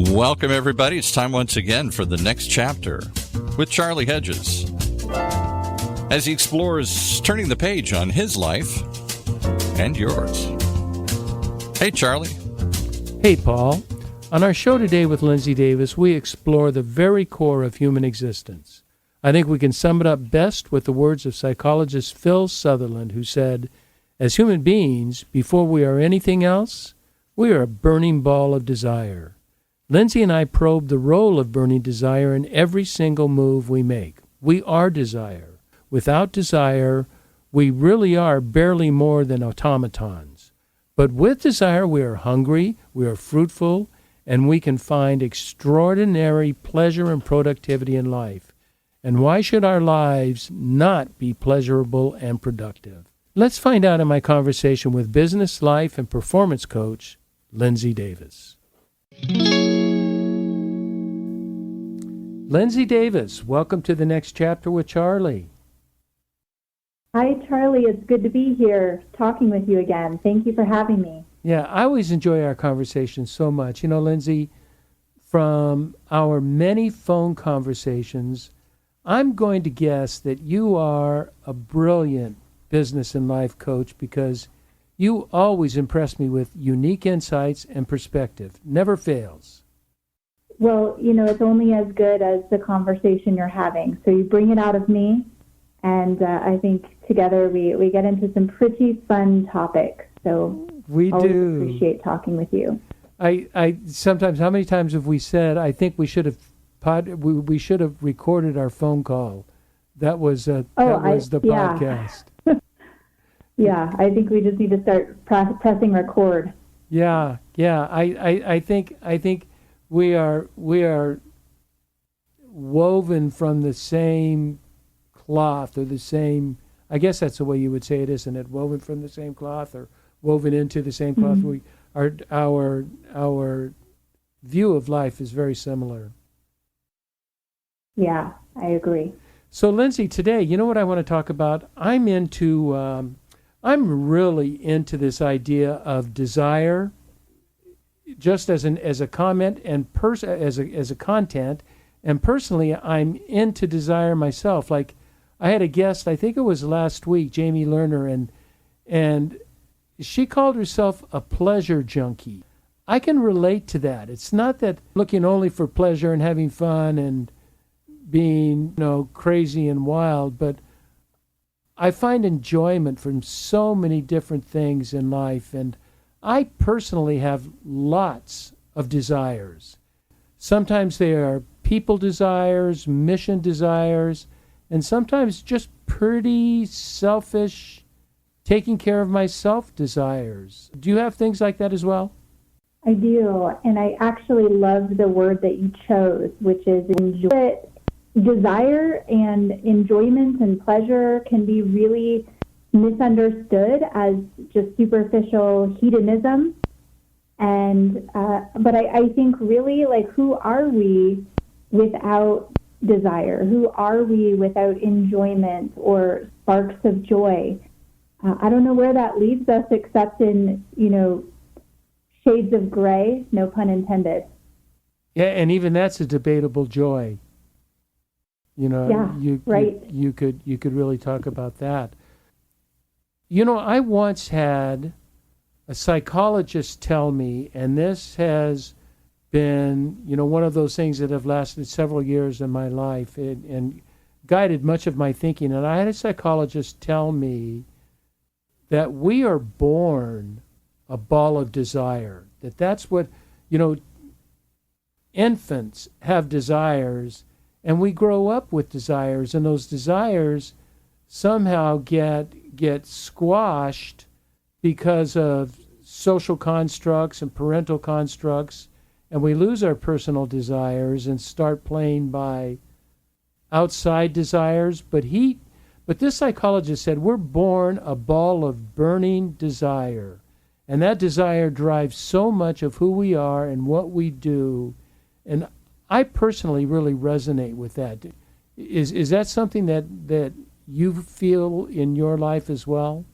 Welcome, everybody. It's time once again for the next chapter with Charlie Hedges as he explores turning the page on his life and yours. Hey, Charlie. Hey, Paul. On our show today with Lindsay Davis, we explore the very core of human existence. I think we can sum it up best with the words of psychologist Phil Sutherland, who said, "As human beings, before we are anything else, we are a burning ball of desire." Lindsay and I probed the role of burning desire in every single move we make. We are desire. Without desire, we really are barely more than automatons. But with desire, we are hungry, we are fruitful, and we can find extraordinary pleasure and productivity in life. And why should our lives not be pleasurable and productive? Let's find out in my conversation with business, life, and performance coach, Lindsay Davis. Lindsay Davis, welcome to the next chapter with Charlie. Hi, Charlie. It's good to be here talking with you again. Thank you for having me. Yeah, I always enjoy our conversations so much. You know, Lindsay, from our many phone conversations, I'm going to guess that you are a brilliant business and life coach because you always impress me with unique insights and perspective. Never fails. Well, you know, it's only as good as the conversation you're having. So you bring it out of me, and I think together we get into some pretty fun topics. So we do appreciate talking with you. I sometimes, how many times have we said, I think we should have we should have recorded our phone call. That was the podcast. Yeah, I think we just need to start pressing record. Yeah. I think we are woven from the same cloth, or the same. I guess that's the way you would say it, isn't it? Woven from the same cloth, or woven into the same cloth. Mm-hmm. Our view of life is very similar. Yeah, I agree. So, Lindsay, today, you know what I want to talk about? I'm really into this idea of desire, just as a comment and as a content, and personally, I'm into desire myself. Like, I had a guest, I think it was last week, Jamie Lerner, and she called herself a pleasure junkie. I can relate to that. It's not that looking only for pleasure and having fun and being, crazy and wild, but I find enjoyment from so many different things in life, and I personally have lots of desires. Sometimes they are people desires, mission desires, and sometimes just pretty selfish, taking care of myself desires. Do you have things like that as well? I do, and I actually love the word that you chose, which is enjoy. Desire and enjoyment and pleasure can be really misunderstood as just superficial hedonism. And but I think really, like, who are we without desire? Who are we without enjoyment or sparks of joy? I don't know where that leaves us except in, shades of gray, no pun intended. Yeah, and even that's a debatable joy. Right. You could really talk about that. I once had a psychologist tell me, and this has been, one of those things that have lasted several years in my life and guided much of my thinking. And I had a psychologist tell me that we are born a ball of desire. That's what, infants have desires. And we grow up with desires, and those desires somehow get squashed because of social constructs and parental constructs, and we lose our personal desires and start playing by outside desires. But this psychologist said we're born a ball of burning desire, and that desire drives so much of who we are and what we do. And I personally really resonate with that. Is that something that you feel in your life as well?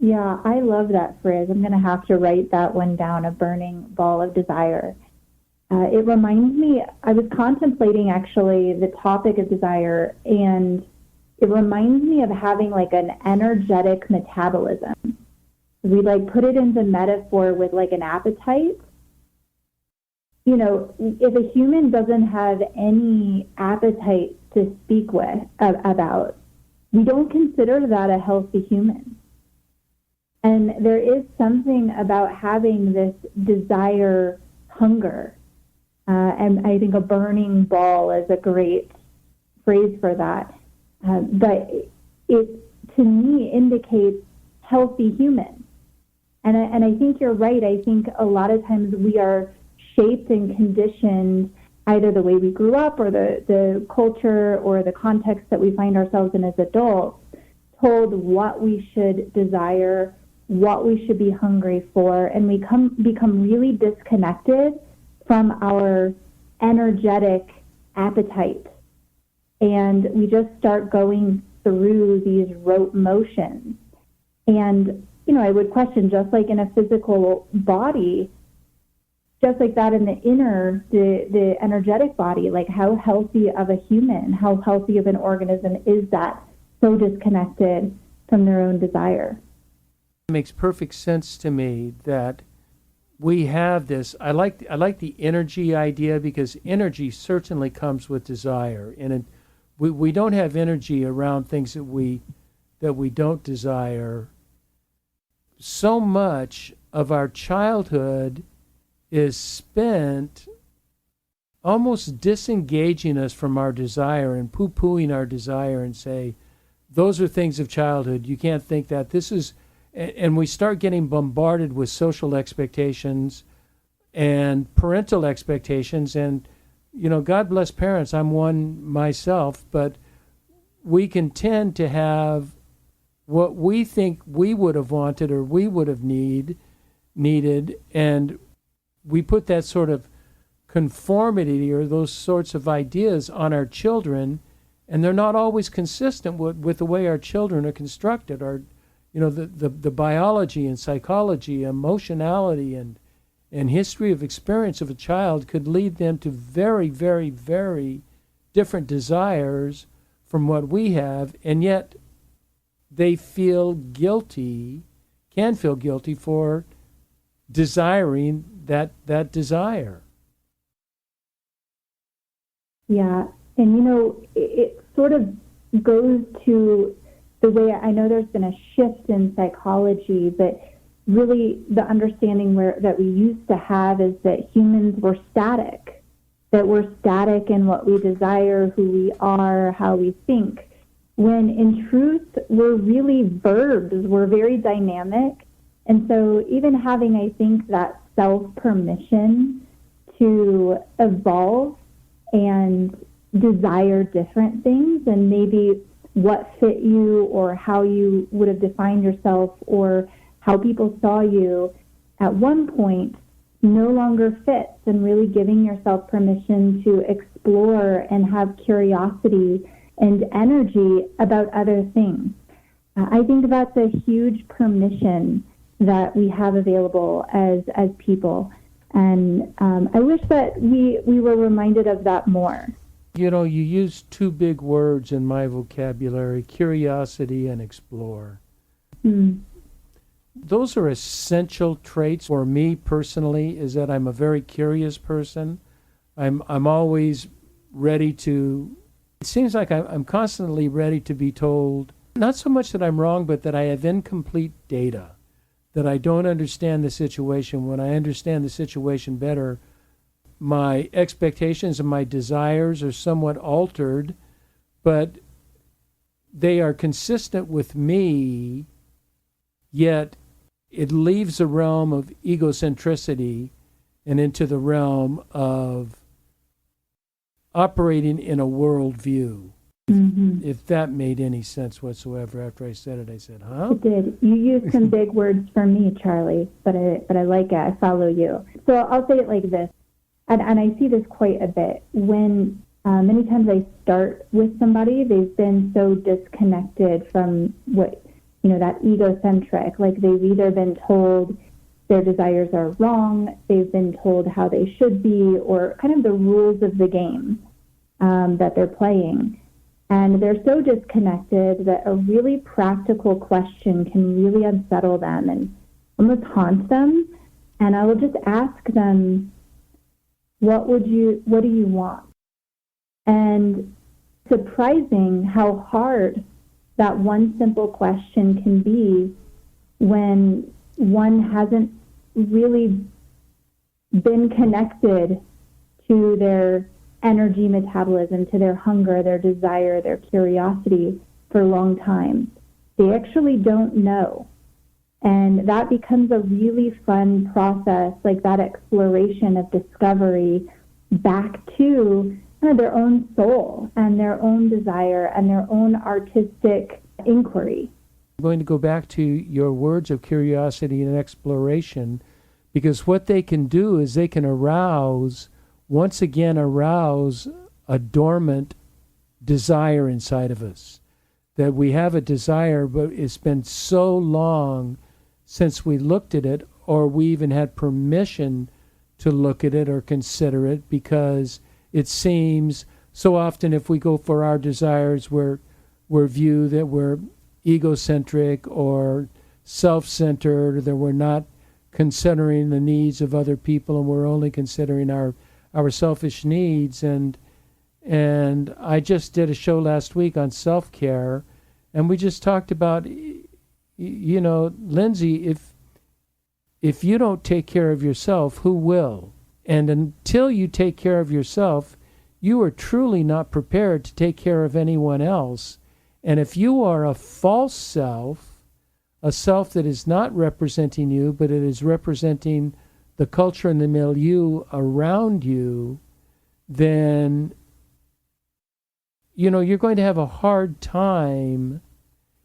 Yeah, I love that phrase. I'm going to have to write that one down, a burning ball of desire. it reminds me, I was contemplating actually the topic of desire, and it reminds me of having like an energetic metabolism. We like put it into metaphor with like an appetite. You know, if a human doesn't have any appetite to speak about, we don't consider that a healthy human. And there is something about having this desire hunger. And I think a burning ball is a great phrase for that. But it, to me, indicates healthy humans. And I think you're right. I think a lot of times we are shaped and conditioned, either the way we grew up or the culture or the context that we find ourselves in as adults, told what we should desire, what we should be hungry for, and we become really disconnected from our energetic appetite. And we just start going through these rote motions. And, you know, I would question, just like in a physical body, just like that in the inner, the energetic body, like how healthy of a human, how healthy of an organism is that so disconnected from their own desire? It makes perfect sense to me that we have this. I like the energy idea, because energy certainly comes with desire, and we don't have energy around things that we don't desire. So much of our childhood is spent almost disengaging us from our desire and poo-pooing our desire and say, those are things of childhood. You can't think that. This is, and we start getting bombarded with social expectations and parental expectations. And, you know, God bless parents. I'm one myself, but we can tend to have what we think we would have wanted or we would have needed, and we put that sort of conformity or those sorts of ideas on our children, and they're not always consistent with the way our children are constructed. Our, you know, the biology and psychology, emotionality and history of experience of a child could lead them to very, very, very different desires from what we have, and yet they can feel guilty for desiring that desire. Yeah, and you know, it sort of goes to the way, I know there's been a shift in psychology, but really the understanding that we used to have is that humans were static, that we're static in what we desire, who we are, how we think, when in truth we're really verbs, we're very dynamic. And so even having, I think, that self-permission to evolve and desire different things, and maybe what fit you or how you would have defined yourself or how people saw you at one point no longer fits, and really giving yourself permission to explore and have curiosity and energy about other things. I think that's a huge permission that we have available as people. And I wish that we were reminded of that more. You know, you use two big words in my vocabulary, curiosity and explore. Those are essential traits for me personally, is that I'm a very curious person. I'm always ready to, it seems like I'm constantly ready to be told, not so much that I'm wrong, but that I have incomplete data, that I don't understand the situation. When I understand the situation better, my expectations and my desires are somewhat altered, but they are consistent with me, yet it leaves the realm of egocentricity and into the realm of operating in a worldview. If that made any sense whatsoever. After I said it, I said, huh? It did. You used some big words for me, Charlie, but I like it. I follow you. So I'll say it like this, and I see this quite a bit. When many times I start with somebody, they've been so disconnected from what, you know, that egocentric, like they've either been told their desires are wrong, they've been told how they should be, or kind of the rules of the game that they're playing. And they're so disconnected that a really practical question can really unsettle them and almost haunt them. And I will just ask them, what do you want? And surprising how hard that one simple question can be when one hasn't really been connected to their energy metabolism, to their hunger, their desire, their curiosity for a long time. They actually don't know. And that becomes a really fun process, like that exploration of discovery back to kind of their own soul and their own desire and their own artistic inquiry. I'm going to go back to your words of curiosity and exploration, because what they can do is they can once again arouse a dormant desire inside of us. That we have a desire, but it's been so long since we looked at it, or we even had permission to look at it or consider it, because it seems so often if we go for our desires, we're viewed that we're egocentric or self-centered, or that we're not considering the needs of other people and we're only considering our selfish needs. And I just did a show last week on self-care, and we just talked about, Lindsay, if you don't take care of yourself, who will? And until you take care of yourself, you are truly not prepared to take care of anyone else. And if you are a false self, a self that is not representing you, but it is representing the culture and the milieu around you, then, you're going to have a hard time.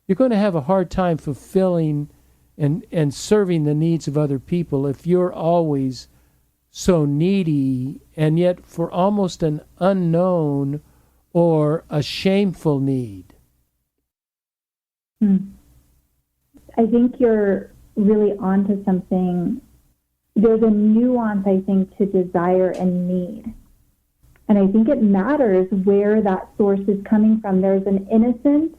You're going to have a hard time fulfilling and serving the needs of other people if you're always so needy, and yet for almost an unknown or a shameful need. I think you're really onto something. There's a nuance, I think, to desire and need. And I think it matters where that source is coming from. There's an innocence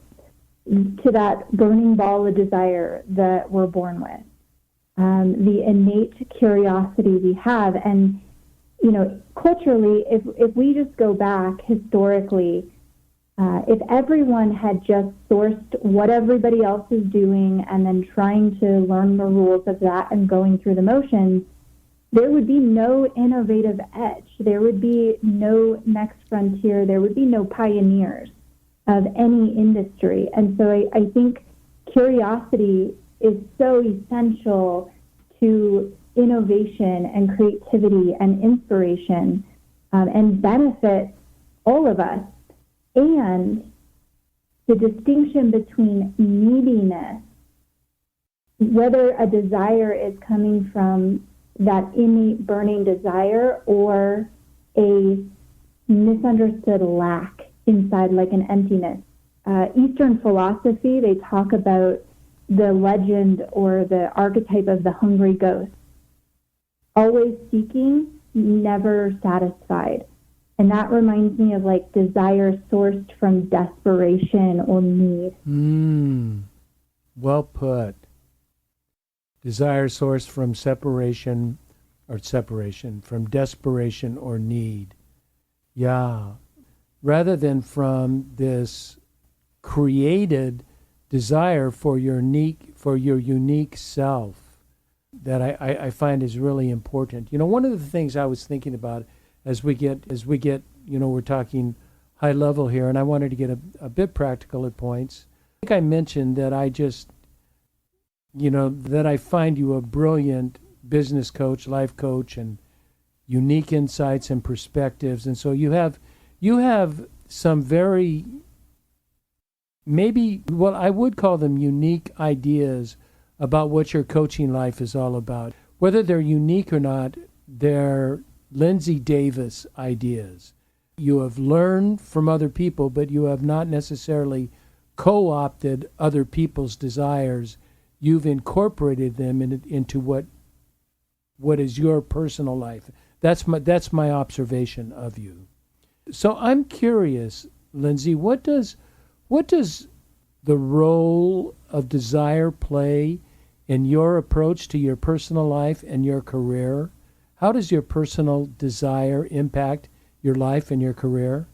to that burning ball of desire that we're born with. The innate curiosity we have. And, culturally, if we just go back historically, if everyone had just sourced what everybody else is doing and then trying to learn the rules of that and going through the motions, there would be no innovative edge. There would be no next frontier. There would be no pioneers of any industry. And so I think curiosity is so essential to innovation and creativity and inspiration, and benefits all of us. And the distinction between neediness, whether a desire is coming from that innate burning desire or a misunderstood lack inside, like an emptiness. Eastern philosophy, they talk about the legend or the archetype of the hungry ghost, always seeking, never satisfied. And that reminds me of like desire sourced from desperation or need. Well put. Desire sourced from separation, from desperation or need. Yeah. Rather than from this created desire for your unique self that I find is really important. One of the things I was thinking about as we get, we're talking high level here, and I wanted to get a bit practical at points. I think I mentioned that that I find you a brilliant business coach, life coach, and unique insights and perspectives. And so you have some very, I would call them unique ideas about what your coaching life is all about. Whether they're unique or not, they're Lindsay Davis ideas. You have learned from other people, but you have not necessarily co-opted other people's desires. You've incorporated them into what what is your personal life. That's my observation of you. So I'm curious, Lindsay, what does the role of desire play in your approach to your personal life and your career? How does your personal desire impact your life and your career?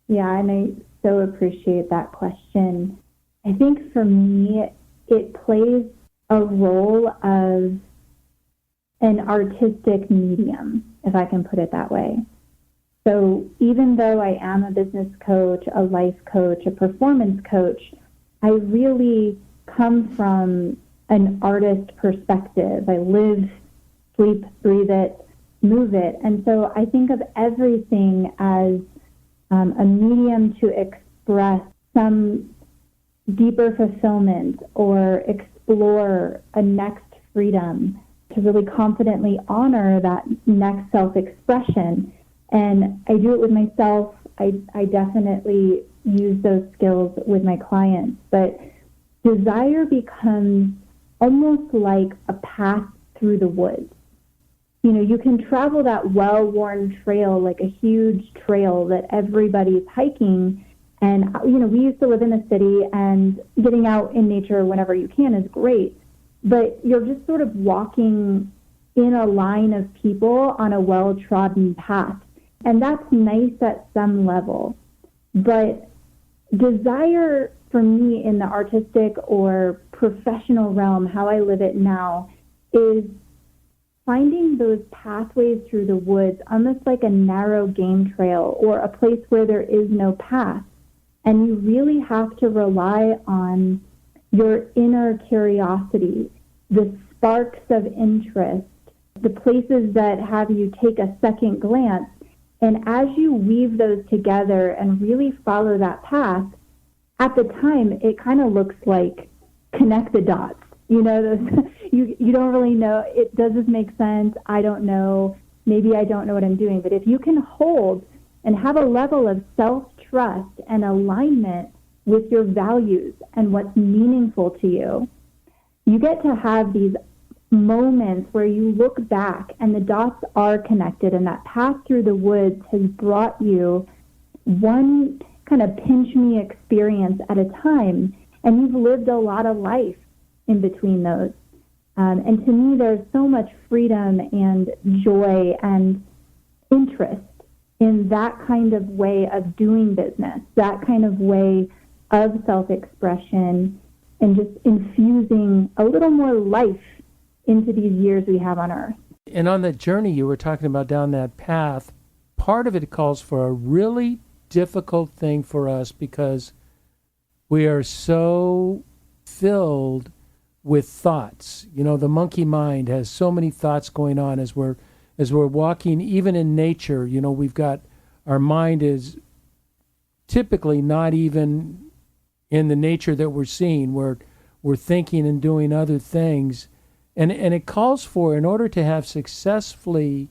Yeah, and I so appreciate that question. I think for me, it plays a role of an artistic medium, if I can put it that way. So even though I am a business coach, a life coach, a performance coach, I really come from an artist perspective. I live, sleep, breathe it, move it. And so I think of everything as a medium to express some deeper fulfillment or explore a next freedom, to really confidently honor that next self-expression. And I do it with myself. I definitely use those skills with my clients. But desire becomes almost like a path through the woods. You know, you can travel that well-worn trail, like a huge trail that everybody's hiking. And, you know, we used to live in the city, and getting out in nature whenever you can is great. But you're just sort of walking in a line of people on a well-trodden path. And that's nice at some level. But desire for me in the artistic or professional realm, how I live it now, is finding those pathways through the woods, almost like a narrow game trail or a place where there is no path. And you really have to rely on your inner curiosity, the sparks of interest, the places that have you take a second glance. And as you weave those together and really follow that path, at the time, it kind of looks like connect the dots. You know, you don't really know, does this make sense? I don't know. Maybe I don't know what I'm doing. But if you can hold and have a level of self-trust and alignment with your values and what's meaningful to you, you get to have these moments where you look back and the dots are connected, and that path through the woods has brought you one kind of pinch me experience at a time, and you've lived a lot of life in between those. And to me, there's so much freedom and joy and interest in that kind of way of doing business, that kind of way of self-expression, and just infusing a little more life into these years we have on Earth. And on that journey you were talking about down that path, part of it calls for a really difficult thing for us because we are so filled with thoughts. You know, the monkey mind has so many thoughts going on as we're walking, even in nature. You know, we've got, our mind is typically not even in the nature that we're seeing. We're thinking and doing other things. And it calls for, in order to have successfully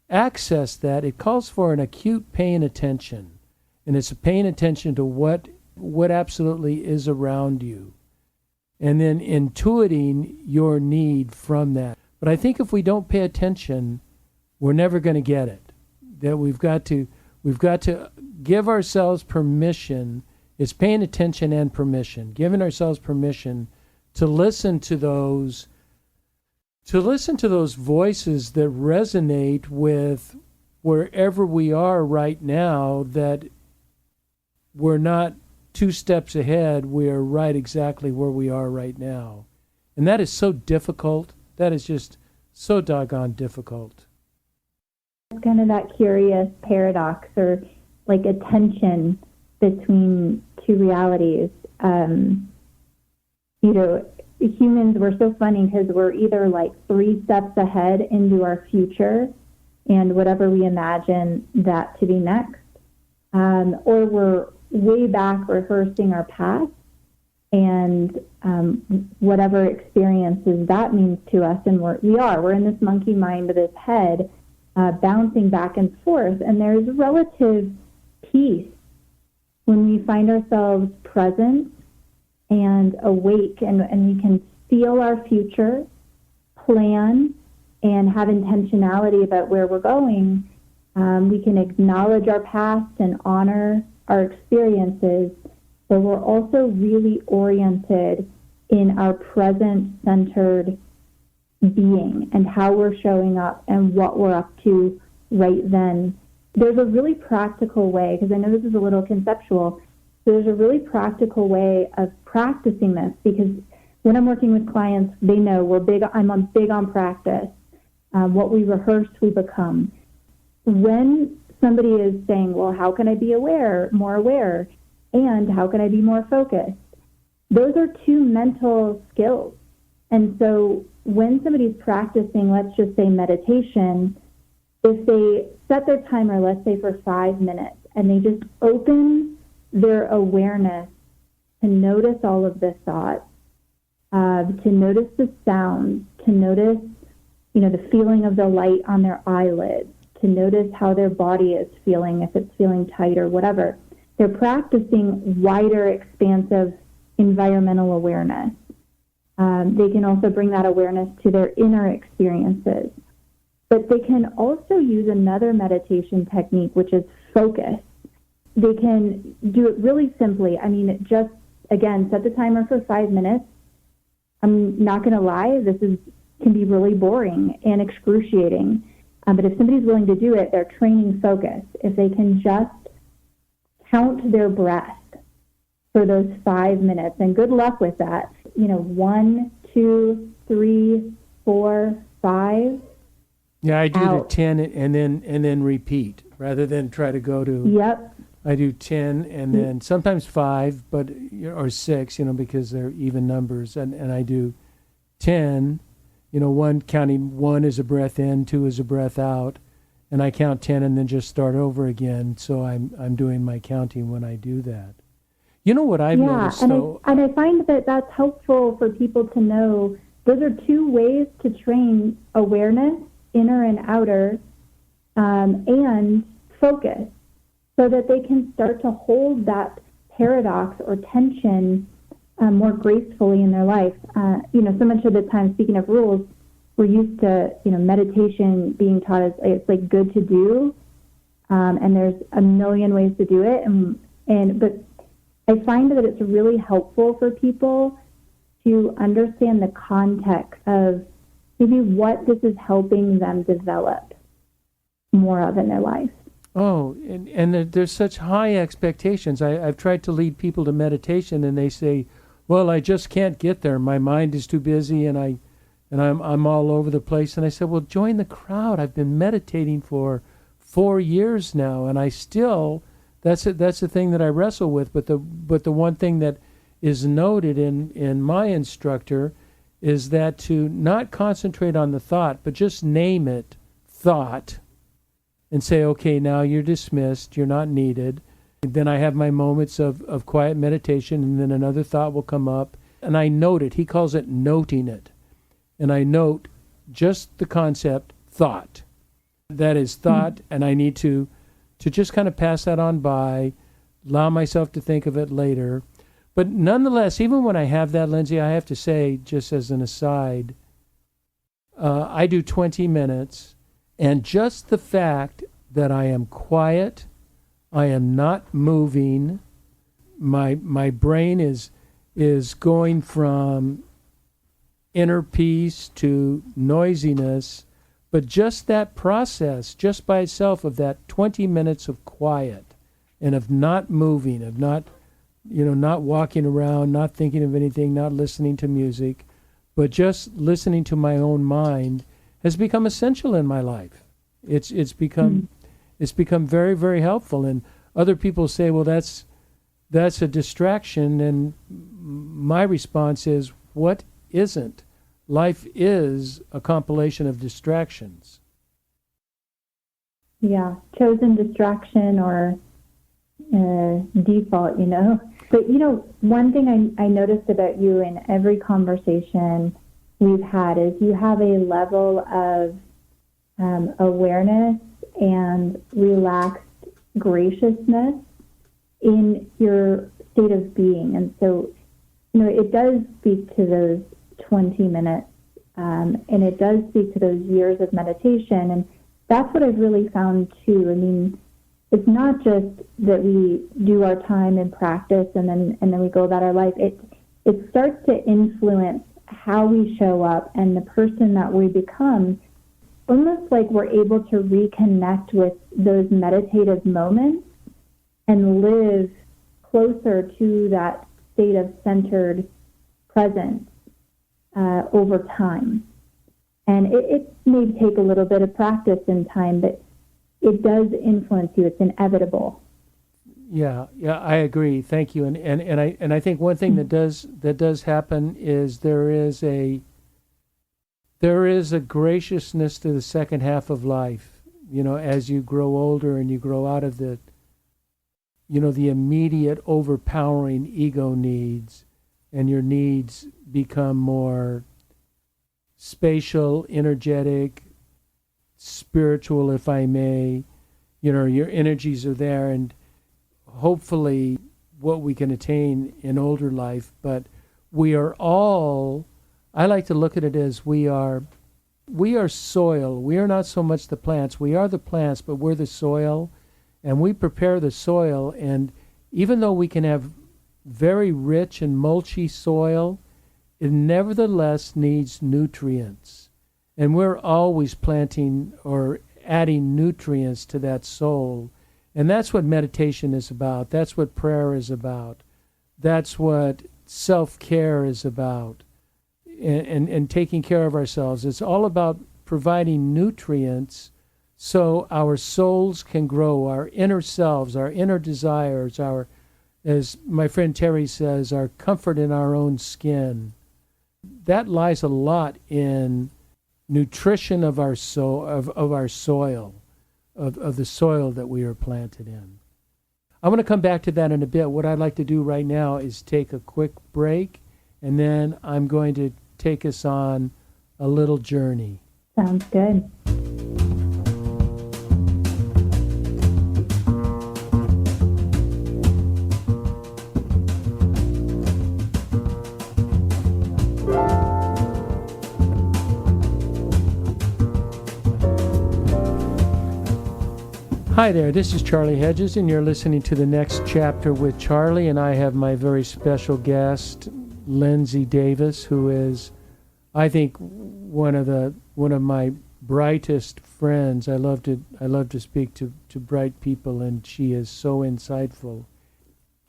access that, it calls for an acute paying attention. And it's paying attention to what absolutely is around you. And then intuiting your need from that. But I think if we don't pay attention, we're never going to get it. That we've got to give ourselves permission. It's paying attention and permission, giving ourselves permission to listen to those voices that resonate with wherever we are right now, that we're not 2 steps ahead, we are right exactly where we are right now. And that is so difficult. That is just so doggone difficult. It's kind of that curious paradox, or like a tension between two realities. You know, humans, we're so funny because we're either like 3 steps ahead into our future and whatever we imagine that to be next, or we're way back rehearsing our past and whatever experiences that means to us. And we're in this monkey mind, this head, bouncing back and forth. And there's relative peace when we find ourselves present and awake, and we can feel our future, plan, and have intentionality about where we're going, we can acknowledge our past and honor our experiences, but we're also really oriented in our present-centered being and how we're showing up and what we're up to right then. There's a really practical way, because I know this is a little conceptual, there's a really practical way of practicing this, because when I'm working with clients, they know I'm big on practice. What we rehearse, we become. When somebody is saying, well, how can I be more aware, and how can I be more focused? Those are two mental skills. And so when somebody's practicing, let's just say meditation, if they set their timer, let's say for 5 minutes, and they just open their awareness to notice all of the thoughts, to notice the sounds, to notice, the feeling of the light on their eyelids, to notice how their body is feeling, if it's feeling tight or whatever. They're practicing wider, expansive environmental awareness. They can also bring that awareness to their inner experiences. But they can also use another meditation technique, which is focus. They can do it really simply. Just, again, set the timer for 5 minutes. I'm not going to lie, can be really boring and excruciating. But if somebody's willing to do it, they're training focus. If they can just count their breath for those 5 minutes, and good luck with that. 1, 2, 3, 4, 5. Yeah, I do out. the 10 and then repeat rather than try to go to. Yep. I do 10 and then sometimes 5, or 6, because they're even numbers, and I do 10. Counting 1 is a breath in, 2 is a breath out, and I count 10 and then just start over again. So I'm doing my counting when I do that. You know what I've noticed, though? And I find that that's helpful for people to know. Those are two ways to train awareness, inner and outer, and focus, so that they can start to hold that paradox or tension more gracefully in their life. So much of the time, speaking of rules, we're used to, meditation being taught as it's like good to do, and there's a million ways to do it. But I find that it's really helpful for people to understand the context of maybe what this is helping them develop more of in their life. Oh, and there's such high expectations. I've tried to lead people to meditation, and they say, well, I just can't get there. My mind is too busy, and I'm all over the place. And I said, well, join the crowd. I've been meditating for 4 years now, and I still, that's the thing that I wrestle with. But the one thing that is noted in my instructor is that to not concentrate on the thought, but just name it thought, and say, okay, now you're dismissed, you're not needed. Then I have my moments of quiet meditation, and then another thought will come up, and I note it. He calls it noting it. And I note just the concept, thought. That is thought, and I need to just kind of pass that on by, allow myself to think of it later. But nonetheless, even when I have that, Lindsay, I have to say, just as an aside, I do 20 minutes, and just the fact that I am quiet, I am not moving, my brain is going from inner peace to noisiness, but just that process, just by itself, of that 20 minutes of quiet and of not moving, of not walking around, not thinking of anything, not listening to music, but just listening to my own mind, has become essential in my life. It's become very, very helpful. And other people say, well, that's a distraction. And my response is, what isn't? Life is a compilation of distractions. Yeah, chosen distraction or default, But, one thing I noticed about you in every conversation we've had is you have a level of awareness and relaxed graciousness in your state of being. And so, it does speak to those 20 minutes And it does speak to those years of meditation. And that's what I've really found too. I mean, it's not just that we do our time in practice and then we go about our life. It starts to influence how we show up and the person that we become, almost like we're able to reconnect with those meditative moments and live closer to that state of centered presence over time. And it may take a little bit of practice and time, but it does influence you. It's inevitable. Yeah, I agree. Thank you. And I think one thing that does happen is there is a graciousness to the second half of life. You know, as you grow older and you grow out of the immediate overpowering ego needs, and your needs become more spatial, energetic, spiritual, if I may. You know, your energies are there, and hopefully what we can attain in older life. But we are all, I like to look at it as we are soil. We are not so much the plants. We are the plants, but we're the soil, and we prepare the soil. And even though we can have very rich and mulchy soil, it nevertheless needs nutrients. And we're always planting or adding nutrients to that soul. And that's what meditation is about. That's what prayer is about. That's what self-care is about. And taking care of ourselves. It's all about providing nutrients so our souls can grow, our inner selves, our inner desires, our, as my friend Terry says, our comfort in our own skin. That lies a lot in nutrition of our soul, of our soil, of the soil that we are planted in. I'm going to come back to that in a bit. What I'd like to do right now is take a quick break, and then I'm going to take us on a little journey. Sounds good. Hi there, this is Charlie Hedges, and you're listening to The Next Chapter with Charlie, and I have my very special guest, Lindsay Davis, who is, I think, one of my brightest friends. I love to speak to bright people, and she is so insightful.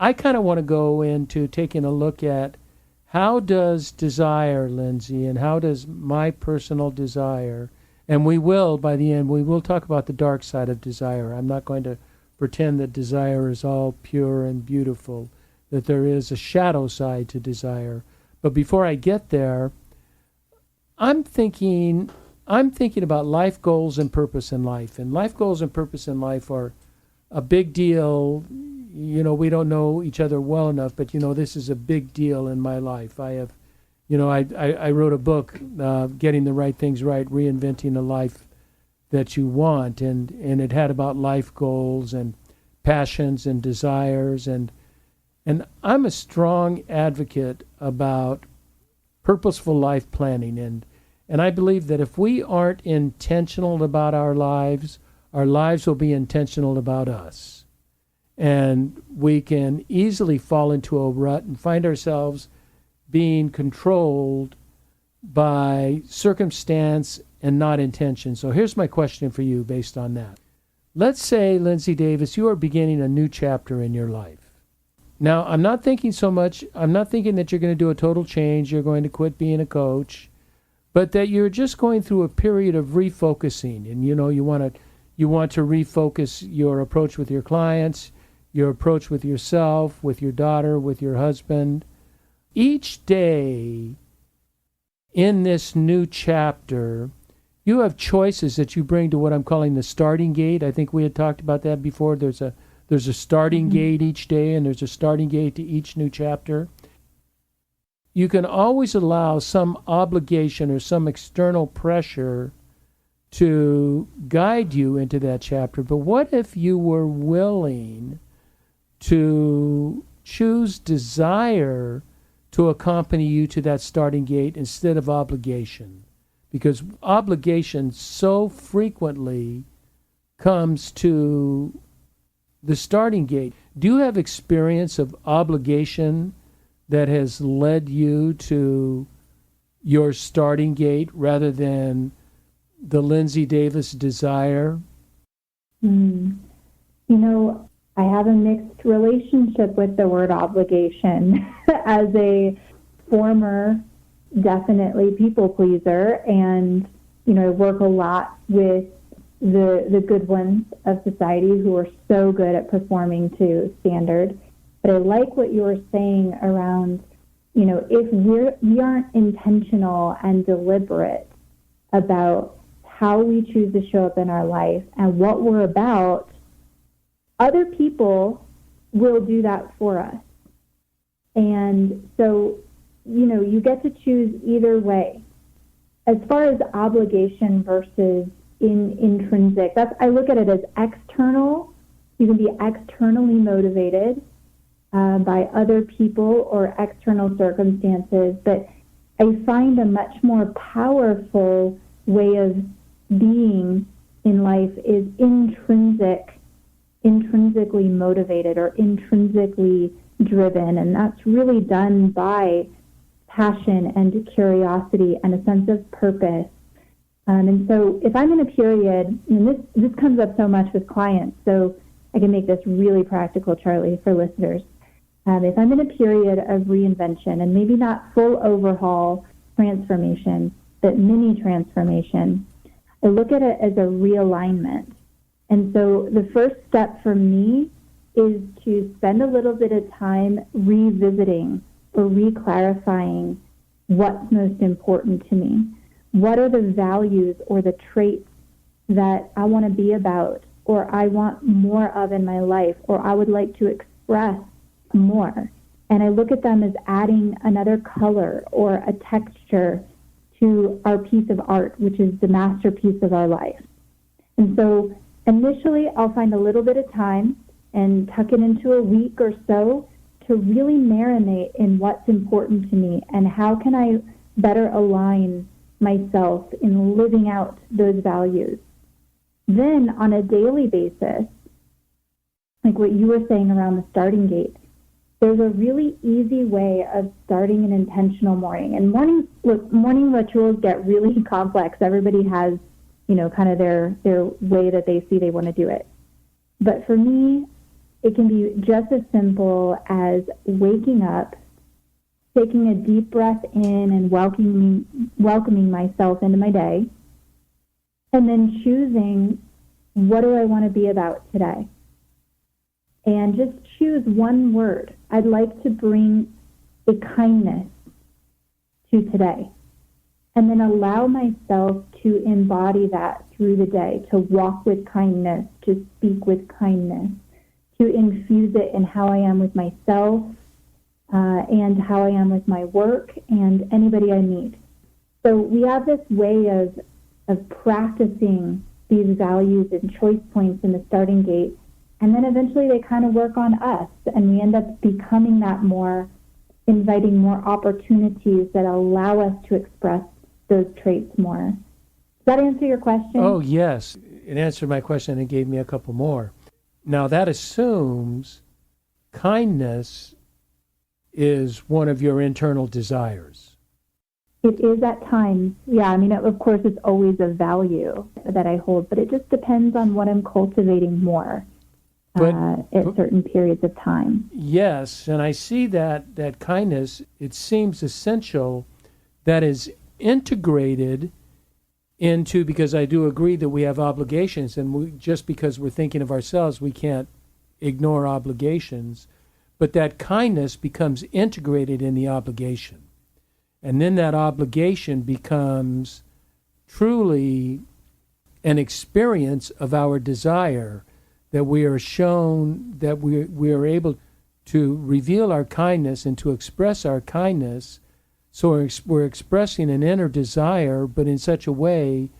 I kind of want to go into taking a look at how does desire, Lindsay, and how does my personal desire, and we will, by the end, we will talk about the dark side of desire. I'm not going to pretend that desire is all pure and beautiful, that there is a shadow side to desire. But before I get there, I'm thinking about life goals and purpose in life. And life goals and purpose in life are a big deal. You know, we don't know each other well enough, but, you know, this is a big deal in my life. I have, you know, I wrote a book, Getting the Right Things Right, Reinventing a Life That You Want. And it had about life goals and passions and desires. And I'm a strong advocate about purposeful life planning. And I believe that if we aren't intentional about our lives will be intentional about us. And we can easily fall into a rut and find ourselves being controlled by circumstance and not intention. So here's my question for you based on that. Let's say, Lindsay Davis, you are beginning a new chapter in your life. Now, I'm not thinking that you're going to do a total change, you're going to quit being a coach, but that you're just going through a period of refocusing. And, you know, you want to refocus your approach with your clients, your approach with yourself, with your daughter, with your husband. Each day in this new chapter, you have choices that you bring to what I'm calling the starting gate. I think we had talked about that before. There's a starting gate each day, and there's a starting gate to each new chapter. You can always allow some obligation or some external pressure to guide you into that chapter. But what if you were willing to choose desire to accompany you to that starting gate instead of obligation? because obligation so frequently comes to the starting gate. Do you have experience of obligation that has led you to your starting gate rather than the Lindsay Davis desire? I have a mixed relationship with the word obligation. As a former, definitely people pleaser, and I work a lot with the good ones of society who are so good at performing to standard. But I like what you were saying around, if we aren't intentional and deliberate about how we choose to show up in our life and what we're about, other people will do that for us. And so, you get to choose either way. As far as obligation versus intrinsic, I look at it as external. You can be externally motivated by other people or external circumstances, but I find a much more powerful way of being in life is intrinsically motivated or intrinsically driven, and that's really done by passion and curiosity and a sense of purpose. And so if I'm in a period, and this comes up so much with clients, so I can make this really practical, Charlie, for listeners. If I'm in a period of reinvention, and maybe not full overhaul transformation, but mini transformation, I look at it as a realignment. And so the first step for me is to spend a little bit of time revisiting or reclarifying what's most important to me. What are the values or the traits that I want to be about, or I want more of in my life, or I would like to express more? And I look at them as adding another color or a texture to our piece of art, which is the masterpiece of our life. And so initially, I'll find a little bit of time and tuck it into a week or so to really marinate in what's important to me and how can I better align myself in living out those values. Then on a daily basis, like what you were saying around the starting gate, there's a really easy way of starting an intentional morning. And morning rituals get really complex. Everybody has, kind of their way that they see they want to do it. But for me, it can be just as simple as waking up, taking a deep breath in and welcoming myself into my day, and then choosing, what do I want to be about today? And just choose one word. I'd like to bring a kindness to today. And then allow myself to embody that through the day, to walk with kindness, to speak with kindness, to infuse it in how I am with myself and how I am with my work and anybody I meet. So we have this way of practicing these values and choice points in the starting gate, and then eventually they kind of work on us, and we end up becoming that more, inviting more opportunities that allow us to express those traits more. Does that answer your question? Oh, yes. It answered my question and gave me a couple more. Now, that assumes kindness is one of your internal desires. It is at times. Yeah, of course, it's always a value that I hold, but it just depends on what I'm cultivating more at certain periods of time. Yes, and I see that kindness, it seems essential, that is integrated into, because I do agree that we have obligations, and just because we're thinking of ourselves, we can't ignore obligations, but that kindness becomes integrated in the obligation. And then that obligation becomes truly an experience of our desire, that we are shown, that we are able to reveal our kindness and to express our kindness. So we're expressing an inner desire, but in such a way,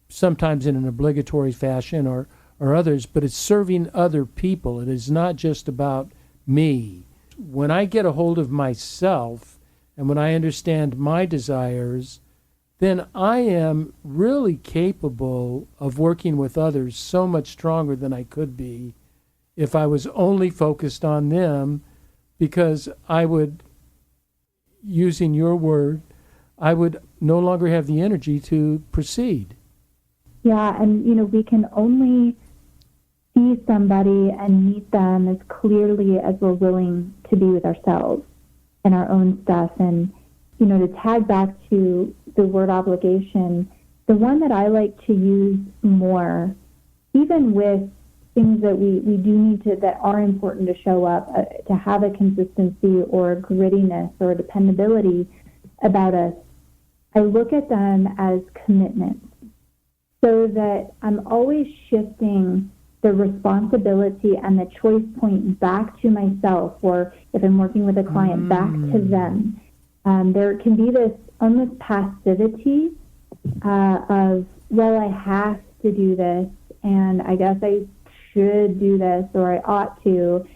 sometimes in an obligatory fashion or others, but it's serving other people. It is not just about me. When I get a hold of myself and when I understand my desires, then I am really capable of working with others so much stronger than I could be if I was only focused on them, because I would, using your word, I would no longer have the energy to proceed. Yeah, and we can only see somebody and meet them as clearly as we're willing to be with ourselves and our own stuff. And, to tag back to the word obligation, the one that I like to use more, even with things that we do need to, that are important to show up, to have a consistency or a grittiness or a dependability about us, I look at them as commitments, so that I'm always shifting the responsibility and the choice point back to myself, or if I'm working with a client, back to them. There can be this almost passivity of, well, I have to do this, and I guess I should do this, or I ought to.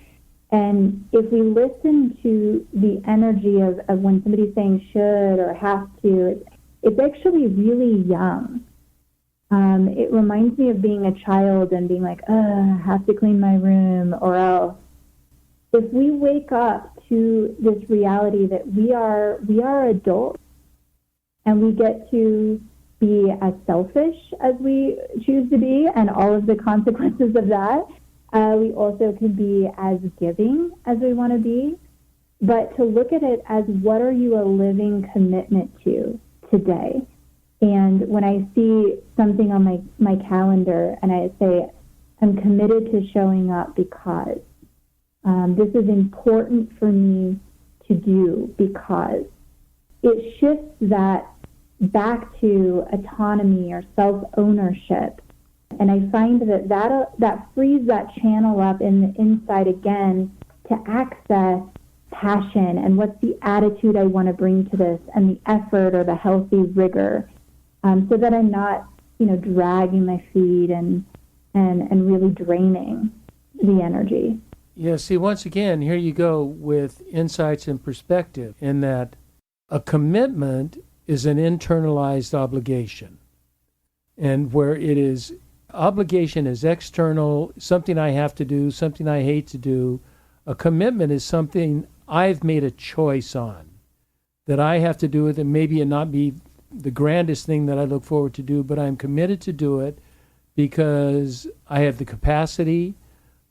And if we listen to the energy of when somebody's saying should or have to, it's actually really young. It reminds me of being a child and being like, I have to clean my room or else. If we wake up to this reality that we are adults and we get to be as selfish as we choose to be and all of the consequences of that, we also can be as giving as we want to be. But to look at it as, what are you a living commitment to today? And when I see something on my calendar and I say, I'm committed to showing up because this is important for me to do, because it shifts that back to autonomy or self-ownership. And I find that frees that channel up in the inside again to access passion and what's the attitude I want to bring to this, and the effort or the healthy rigor, so that I'm not, dragging my feet and really draining the energy. Yeah, see, once again, here you go with insights and perspective, in that a commitment is an internalized obligation. And where it is, obligation is external, something I have to do, something I hate to do. A commitment is something I've made a choice on, that I have to do it, and maybe it not be the grandest thing that I look forward to do, but I'm committed to do it because I have the capacity,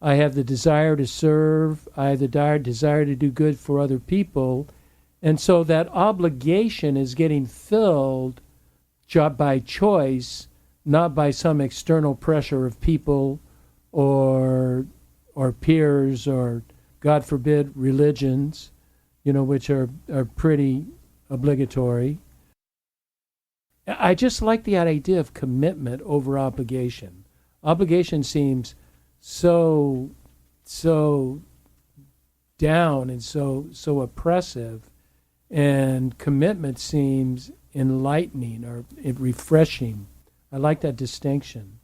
I have the desire to serve, I have the desire to do good for other people. And so that obligation is getting filled by choice, not by some external pressure of people or peers or, God forbid, religions, which are pretty obligatory. I just like the idea of commitment over obligation. Obligation seems so down and so oppressive, and commitment seems enlightening or refreshing. I like that distinction.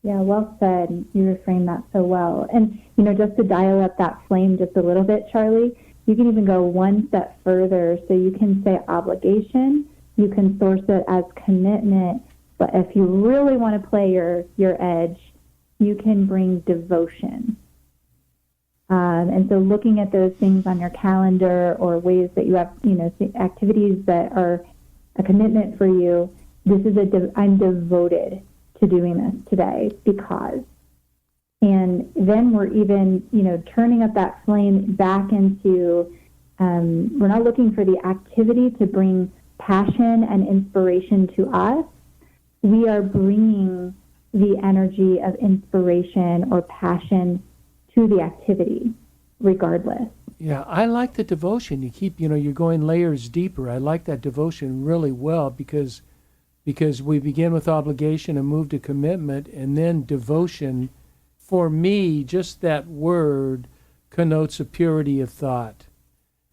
Yeah, well said. You reframed that so well. And, just to dial up that flame just a little bit, Charlie, you can even go one step further. So you can say obligation, you can source it as commitment, but if you really want to play your edge, you can bring devotion. And so looking at those things on your calendar, or ways that you have, activities that are a commitment for you, this is I'm devoted to doing this today because. And then we're even, turning up that flame back into, we're not looking for the activity to bring passion and inspiration to us. We are bringing the energy of inspiration or passion to the activity, regardless. Yeah, I like the devotion. You keep, you're going layers deeper. I like that devotion really well because we begin with obligation and move to commitment, and then devotion. For me, just that word connotes a purity of thought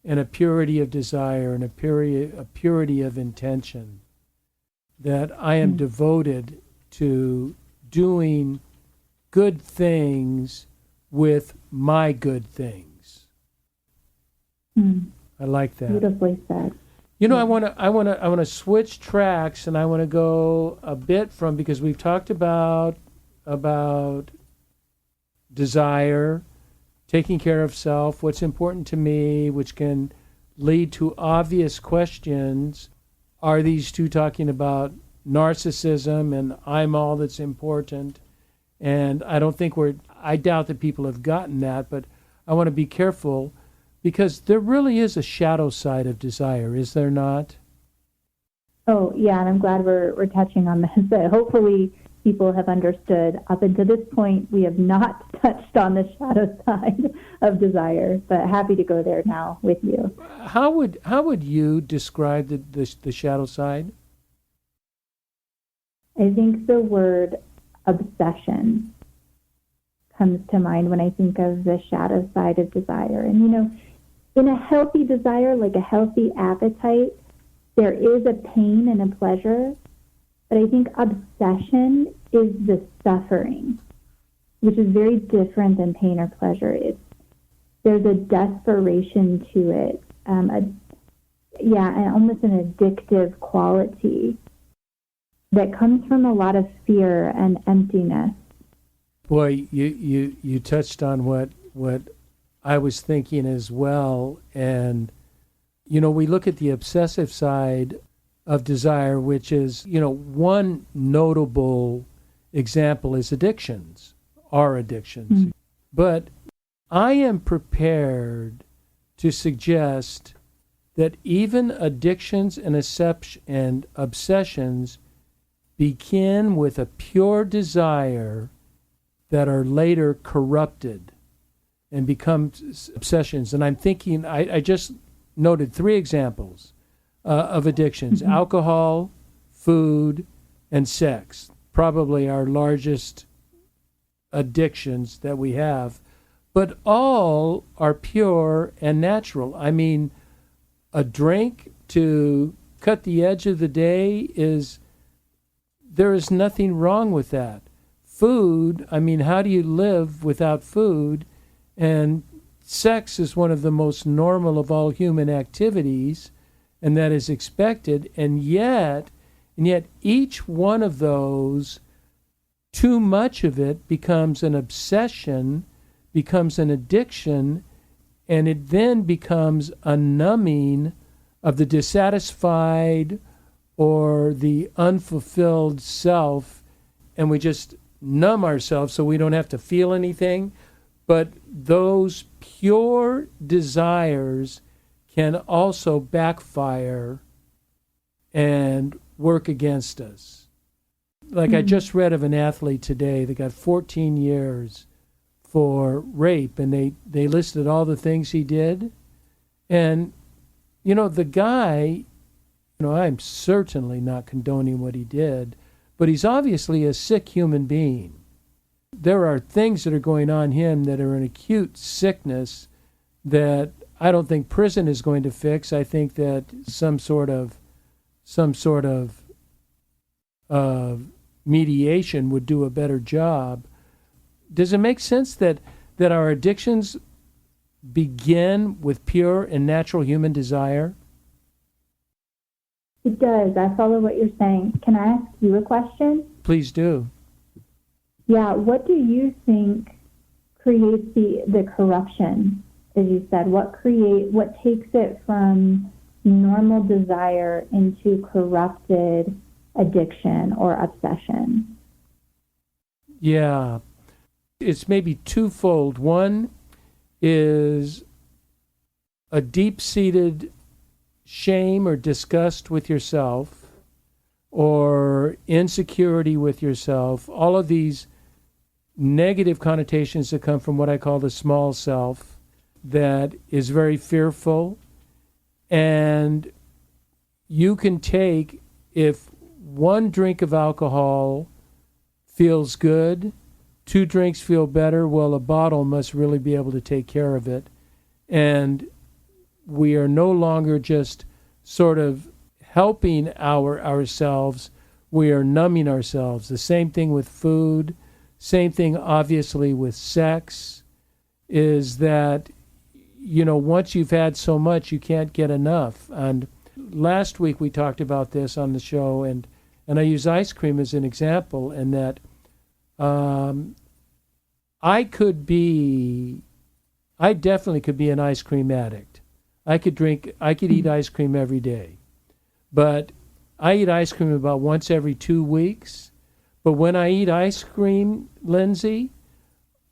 and a purity of desire and a purity of intention, that I am devoted to doing good things with my good things. I like that. Beautifully said. I want to switch tracks, and I want to go a bit from, because we've talked about desire, taking care of self, what's important to me, which can lead to obvious questions. Are these two talking about narcissism and I'm all that's important? And I doubt that people have gotten that, but I want to be careful, because there really is a shadow side of desire, is there not? Oh, yeah, and I'm glad we're touching on this. But hopefully people have understood. Up until this point, we have not touched on the shadow side of desire, but happy to go there now with you. How would you describe the shadow side? I think the word obsession comes to mind when I think of the shadow side of desire. And, in a healthy desire, like a healthy appetite, there is a pain and a pleasure, but I think obsession is the suffering, which is very different than pain or pleasure. There's a desperation to it, and almost an addictive quality that comes from a lot of fear and emptiness. Boy, you touched on what I was thinking as well. And, we look at the obsessive side of desire, which is, one notable example is our addictions. Mm-hmm. But I am prepared to suggest that even addictions and obsessions begin with a pure desire that are later corrupted and become obsessions. And I'm thinking, I just noted 3 examples of addictions: mm-hmm. alcohol, food, and sex. Probably our largest addictions that we have. But all are pure and natural. I mean, a drink to cut the edge of the day there is nothing wrong with that. Food, I mean, how do you live without food? And sex is one of the most normal of all human activities, and that is expected. And yet each one of those, too much of it becomes an obsession, becomes an addiction, and it then becomes a numbing of the dissatisfied or the unfulfilled self, and we just numb ourselves so we don't have to feel anything. But those pure desires can also backfire and work against us. Like I just read of an athlete today that got 14 years for rape, and they listed all the things he did. And, the guy, I'm certainly not condoning what he did, but he's obviously a sick human being. There are things that are going on him that are an acute sickness that I don't think prison is going to fix. I think that some sort of mediation would do a better job. Does it make sense that our addictions begin with pure and natural human desire? It does. I follow what you're saying. Can I ask you a question? Please do. Yeah, what do you think creates the corruption, as you said? What takes it from normal desire into corrupted addiction or obsession? Yeah, it's maybe twofold. One is a deep-seated shame or disgust with yourself, or insecurity with yourself, all of these negative connotations that come from what I call the small self, that is very fearful. And you can take, if 1 drink of alcohol feels good, 2 drinks feel better, well, a bottle must really be able to take care of it. And we are no longer just sort of helping ourselves, we are numbing ourselves. The same thing with food, same thing obviously with sex, is that, once you've had so much, you can't get enough. And last week we talked about this on the show, and I use ice cream as an example, and that I definitely could be an ice cream addict. I could eat ice cream every day. But I eat ice cream about once every 2 weeks. But when I eat ice cream, Lindsay,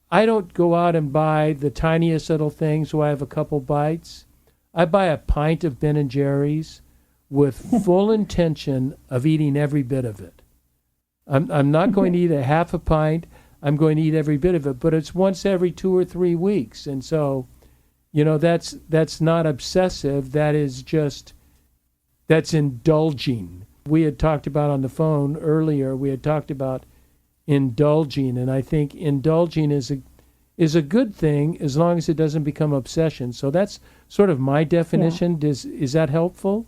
I don't go out and buy the tiniest little things where I have a couple bites. I buy a pint of Ben and Jerry's with full intention of eating every bit of it. I'm not going to eat a half a pint. I'm going to eat every bit of it, but it's once every 2 or 3 weeks. And so, that's not obsessive. That's indulging. We had talked about on the phone earlier, we had talked about indulging, and I think indulging is a good thing as long as it doesn't become obsession. So that's sort of my definition. Yeah. Is that helpful?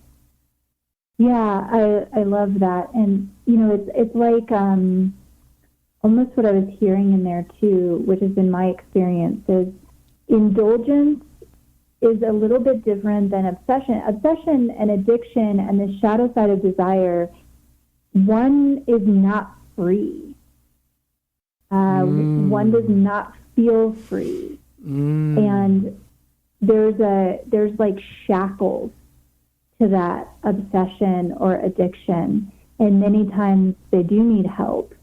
Yeah, I love that. And, it's like almost what I was hearing in there too, which has been my experience, is indulgence is a little bit different than obsession. Obsession and addiction and the shadow side of desire, one is not free. One does not feel free. And there's like shackles to that obsession or addiction. And many times they do need help,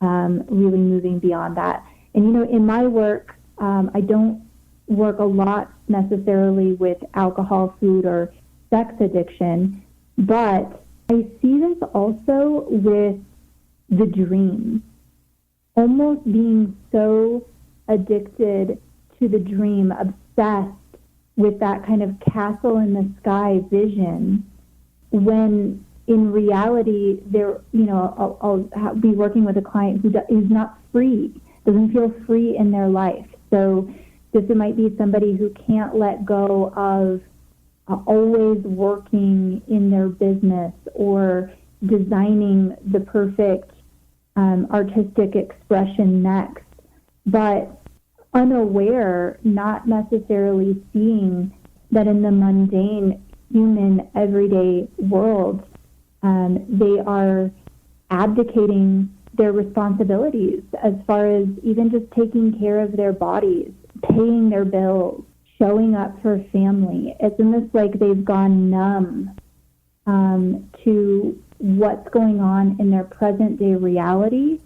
really moving beyond that. And, in my work, I don't work a lot necessarily with alcohol, food, or sex addiction, but I see this also with the dream. Almost being so addicted to the dream, obsessed with that kind of castle in the sky vision, when in reality, I'll be working with a client who is not free, doesn't feel free in their life. So this might be somebody who can't let go of always working in their business or designing the perfect artistic expression next, but unaware, not necessarily seeing that in the mundane, human, everyday world, they are abdicating their responsibilities as far as even just taking care of their bodies, paying their bills, showing up for family. It's almost like they've gone numb to what's going on in their present day reality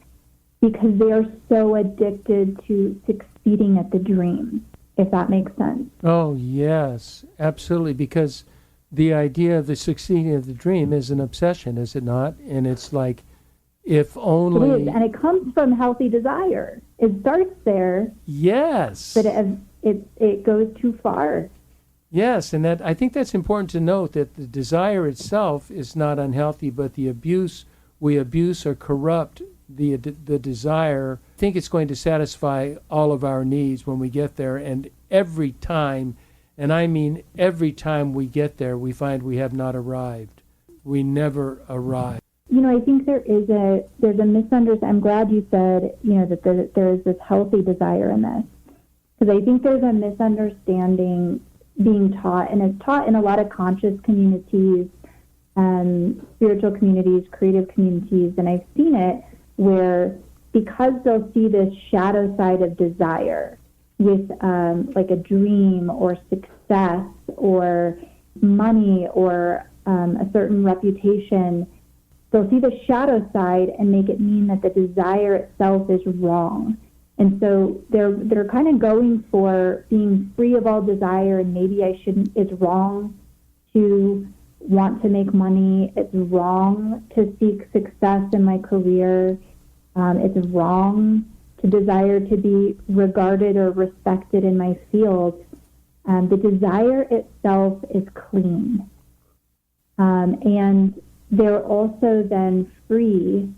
because they are so addicted to succeeding at the dream, if that makes sense. Oh, yes, absolutely, because the idea of the succeeding of the dream is an obsession, is it not? And it's like, if only... It is, and it comes from healthy desire. It starts there. Yes. But it goes too far. Yes, and I think that's important to note, that the desire itself is not unhealthy, but the abuse, we abuse or corrupt the desire. I think it's going to satisfy all of our needs when we get there, and every time, and I mean every time we get there, we find we have not arrived. We never arrive. I think there's a misunderstanding. I'm glad you said, that there is this healthy desire in this, because I think there's a misunderstanding being taught, and it's taught in a lot of conscious communities, spiritual communities, creative communities, and I've seen it where, because they'll see this shadow side of desire with like a dream or success or money or a certain reputation, they'll see the shadow side and make it mean that the desire itself is wrong. And so they're kind of going for being free of all desire, and maybe it's wrong to want to make money. It's wrong to seek success in my career. It's wrong to desire to be regarded or respected in my field. The desire itself is clean. And they're also then free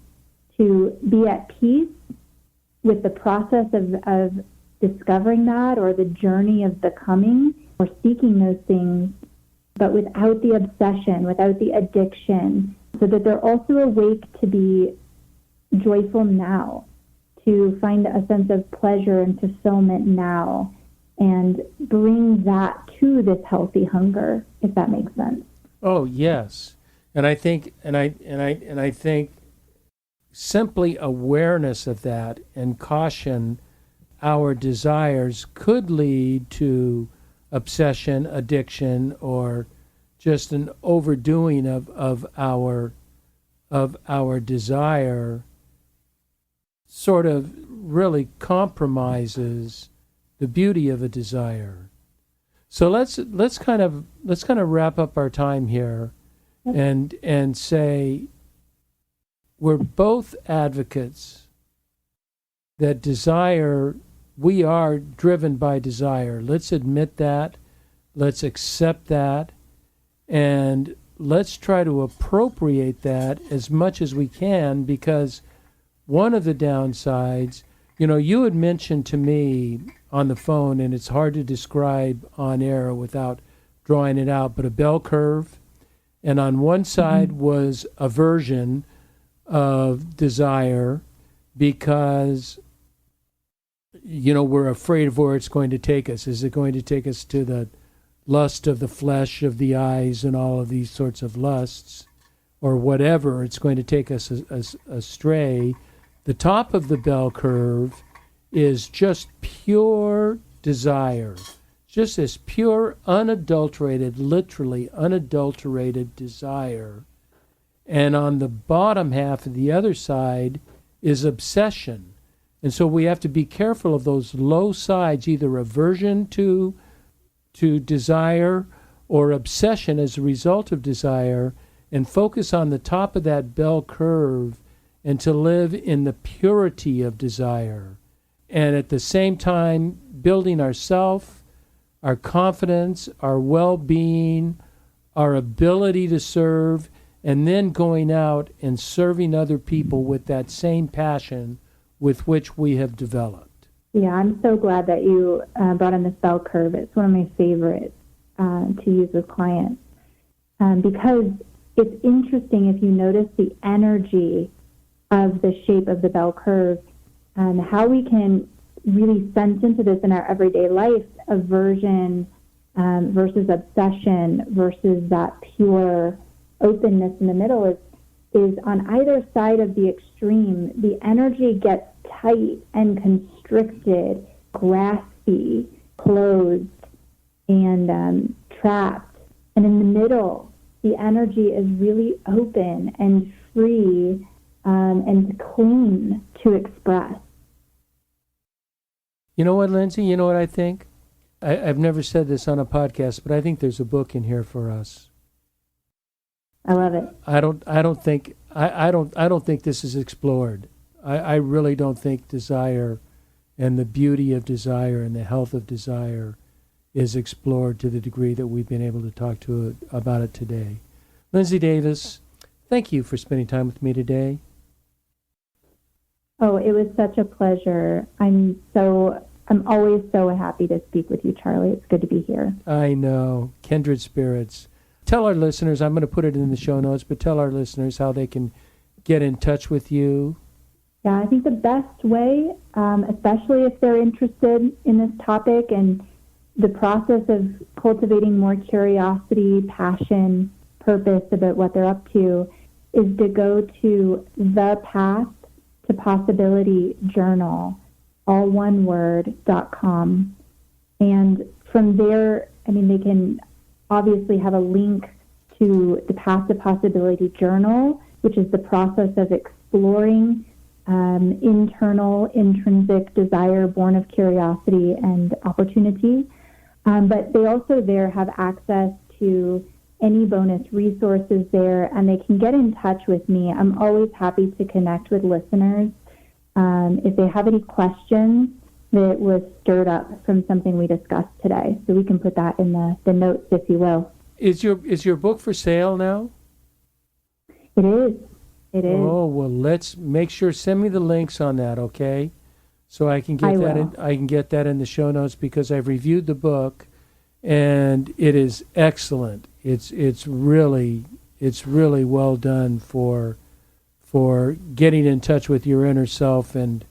to be at peace with the process of discovering that, or the journey of becoming or seeking those things, but without the obsession, without the addiction, so that they're also awake to be joyful now, to find a sense of pleasure and fulfillment now, and bring that to this healthy hunger, if that makes sense. Oh, yes. And I think I think simply awareness of that and caution our desires could lead to obsession, addiction, or just an overdoing of our desire sort of really compromises the beauty of a desire. So let's kind of wrap up our time here and say we're both advocates that desire, we are driven by desire. Let's admit that. Let's accept that. And let's try to appropriate that as much as we can, because one of the downsides, you had mentioned to me on the phone, and it's hard to describe on air without drawing it out, but a bell curve. And on one side was aversion of desire because, we're afraid of where it's going to take us. Is it going to take us to the lust of the flesh, of the eyes, and all of these sorts of lusts, or whatever? It's going to take us astray. The top of the bell curve is just pure desire, just this pure, unadulterated, literally unadulterated desire. And on the bottom half of the other side is obsession. And so we have to be careful of those low sides, either aversion to desire or obsession as a result of desire, and focus on the top of that bell curve and to live in the purity of desire. And at the same time, building ourself, our confidence, our well-being, our ability to serve, and then going out and serving other people with that same passion with which we have developed. Yeah, I'm so glad that you brought in this bell curve. It's one of my favorites to use with clients because it's interesting if you notice the energy of the shape of the bell curve and how we can really sense into this in our everyday life, aversion versus obsession versus that pure openness in the middle is on either side of the extreme, the energy gets tight and constricted, graspy, closed, and trapped. And in the middle, the energy is really open and free and clean to express. You know what, Lindsay? You know what I think? I've never said this on a podcast, but I think there's a book in here for us. I love it. I don't think this is explored. I really don't think desire and the beauty of desire and the health of desire is explored to the degree that we've been able to talk about it today. Lindsay Davis, thank you for spending time with me today. Oh, it was such a pleasure. I'm always so happy to speak with you, Charlie. It's good to be here. I know. Kindred spirits. Tell our listeners, I'm going to put it in the show notes, but tell our listeners how they can get in touch with you. Yeah, I think the best way, especially if they're interested in this topic and the process of cultivating more curiosity, passion, purpose about what they're up to, is to go to The Path to Possibility Journal, all one word, .com. And from there, they can obviously have a link to the Path to Possibility Journal, which is the process of exploring internal, intrinsic desire born of curiosity and opportunity. But they also there have access to any bonus resources there, and they can get in touch with me. I'm always happy to connect with listeners. If they have any questions that was stirred up from something we discussed today. So we can put that in the notes, if you will. Is your book for sale now? It is. It is. Oh, well, let's make sure, send me the links on that, okay? So I can get I can get that in the show notes, because I've reviewed the book and it is excellent. It's really well done for getting in touch with your inner self and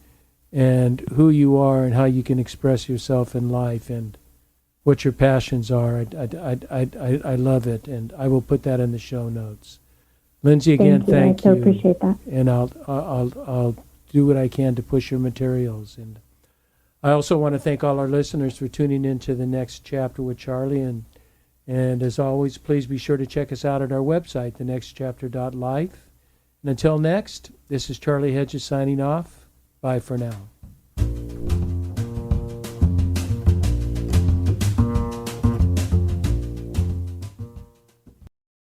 who you are and how you can express yourself in life. And what your passions are. I love it, and I will put that in the show notes. Lindsay, again, thank you. I so appreciate that. And I'll do what I can to push your materials. And I also want to thank all our listeners for tuning in to the next chapter with Charlie. And as always, please be sure to check us out at our website, thenextchapter.life. And until next, this is Charlie Hedges signing off. Bye for now.